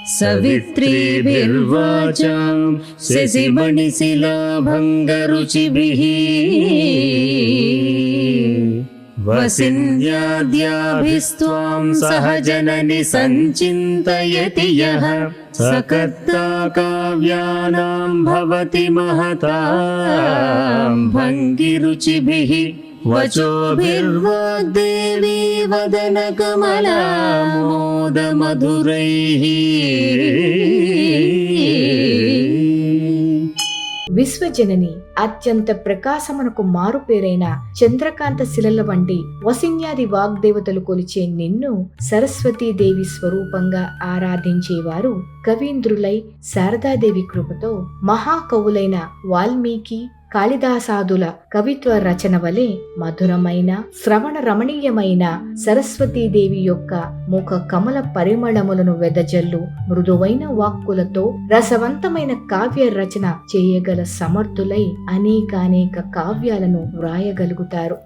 सवित्रीभिर्वाचां शशिमणिशिलाभङ्गरुचिभिः वसिन्याद्याभिस्त्वां सह जननि सञ्चिन्तयति यः स कर्ता काव्यानां भवति महतां भङ्गिरुचिभिः वचोभिर्वाग्देवी वदनकमलामोदमधुरैः। విశ్వజనని అత్యంత ప్రకాశమునకు మారు పేరైన చంద్రకాంత శిలల వంటి వసిన్యాది వాగ్దేవతలు కొలిచే నిన్ను సరస్వతీదేవి స్వరూపంగా ఆరాధించేవారు కవీంద్రులై శారదాదేవి కృపతో మహాకవులైన వాల్మీకి కాళిదాసాదుల కవిత్వ రచన వలె మధురమైన శ్రవణ రమణీయమైన సరస్వతీదేవి యొక్క ముఖ కమల పరిమళములను వెదజల్లు మృదువైన వాక్కులతో రసవంతమైన కావ్య రచన చేయగల సమర్థులై అనేకానేక కావ్యాలను వ్రాయగలుగుతారు.